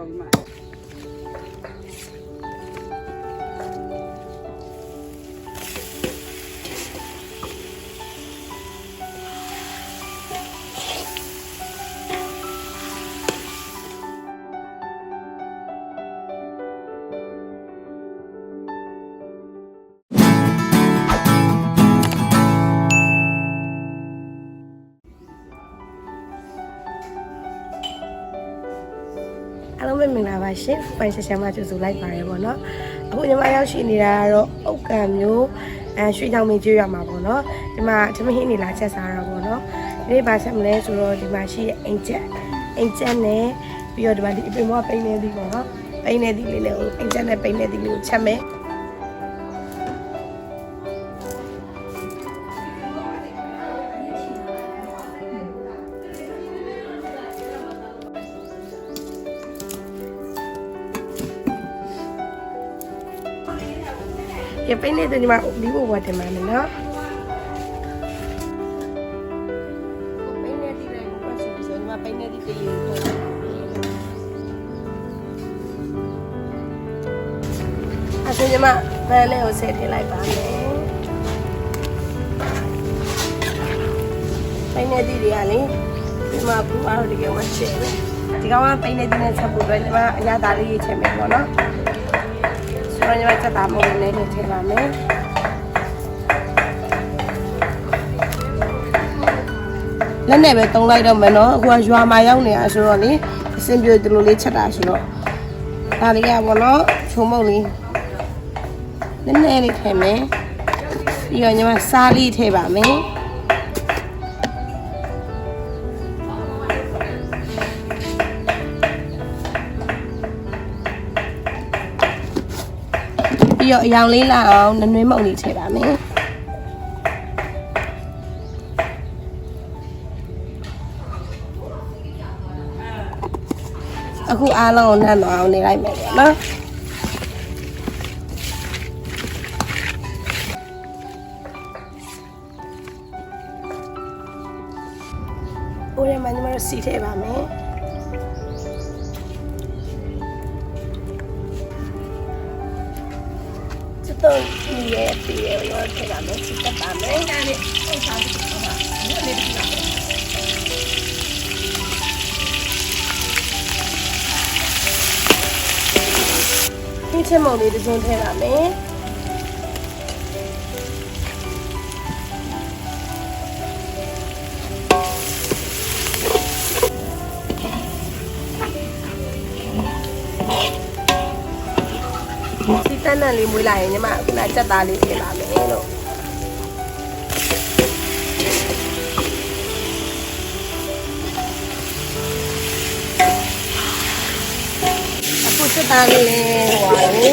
တော့ဒီမှာအားလုံးပဲမင်္ဂလာပါရှင်ပိုင်ဆက်ဆံမကြိုဆိုလိုက်ပါရပေါ့နော်အခုညီမရောက်ရှိနေတာကတော့အုတ်ကံမျိုးရွှေချောင်းမင်းကျွေးရမှာပေါ့နော်ဒီမှာသမဟင်းနေလာချက်စားတာပေါ့နော်ဒီနေ့ပါဆက်မလဲဆိုတော့ဒီမှာရှိတဲ့အိမ်ချက်နဲ့ပြီးတော့ဒီမှာဒီအပင်မောပိန်းနေသည်ပေါ့နော်ပိန်းနေသည်လေးလည်းအိမ်ချက်နဲ့ပိန်းနေသည်လေးကိုချက်မယ်ရပိနေတယ်ညီမဒီဘဝတင်မှာနော်ပိနေဒီလည်းဘာဆိုဆိုညီမပိနေဒီတည်းရတော့အဆင်ညီမဘယ်လေးကိုဆက်ထည့်လိုက်ပါမယ်ပိနေဒီတွေကလေဒီမှာဘူးအားတော့ဒီကဝတ်ချင်ဒီကောင်ကပိနေဒီနဲ့ဆက်ဖို့ပဲညီမအရသာလေးရေးချင်မယ်ပေါ့နော်ဆိုတော့ညီမချက်သားမုံလေးနဲ့ထည့်ပါမယ်လက်နဲ့ပဲတုံးလိုက်တော့မယ်နော်အခုကရွာမှာရောက်နေတာဆိုတော့လေအစင်ပြေဒီလိုလေးချက်တာဆိုတော့ဒါလေးကပေါ့နော်ချုံမုံလေးနည်းနည်းလေးထည့်မယ်ပြီးတော့ညီမစားလေးထည့်ပါမယ်ပြီးတော့အရောင်လေးလာအောင်နွေးမုံလေးထည့်ပါမယ်အခုအားလုံးကိုနှံ့တော့အောင်နေလိုက်မယ်ပေါ့နော်။ဦးရမညီမတို့စီထည့်ပါမယ်။တော့ဒီရဲ့ပြည့်ရောထည့်ပါမယ်စီတက်ပါမယ်။ဒါနဲ့ဟုတ်ပါပြီ။ဟုတ်ပါ။ဒီလေးဒီလား။ဒီချက်မုံလေးတစ်စုံထည့်ပါမယ်။စီတန်းနဲ့လေးမွေးလိုက်ရင်ညီမခုနချက်သားလေးထည့်ပါမယ်လို့အခုချက်သားလေးဟိုပါလေ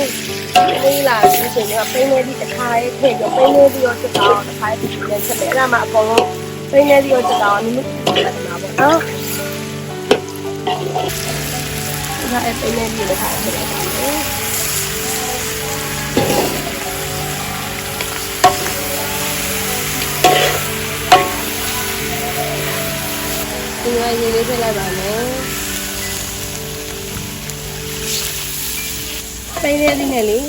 လေးလာပြီးဆိုရင်ပိန်းလေးဒီတစ်ခါရေးထည့်ပြီးပိန်းလေးဒီရောချက်သားတစ်ခါရေးပြန်ချက်တယ်အဲ့ဒါမှအကုန်လုံးပိန်းလေးဒီရောချက်သားနည်းနည်းပြန်လာပါတော့ဒါအဲ့ပိန်းလေးဒီတစ်ခါထည့်လိုက်ပါမယ်ဒီမှာရေလေးထည့်လိုက်ပါမယ်ပိန်းလေးနဲ့လေ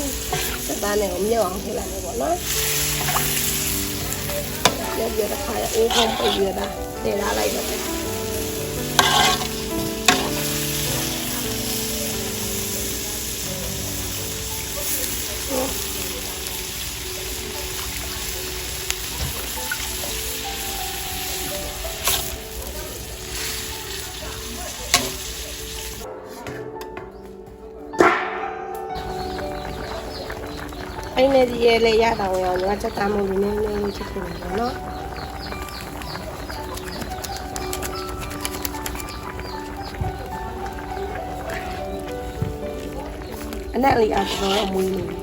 စသားနဲ့ကိုမြုပ်အောင်ထည့်လိုက်မယ်ပေါ့နော်ရုပ်ရတဲ့ခါအိုးဖုံးပိတ်ရတာထည့်ထားလိုက်တော့အိမ်နဲ့ဒီရဲလေးရတော့ရောငါချက်သားမုံလေးနည်းနည်းလေးချက်ပြင်ပါတော့အနက်လေးအားတော့မွေးနေ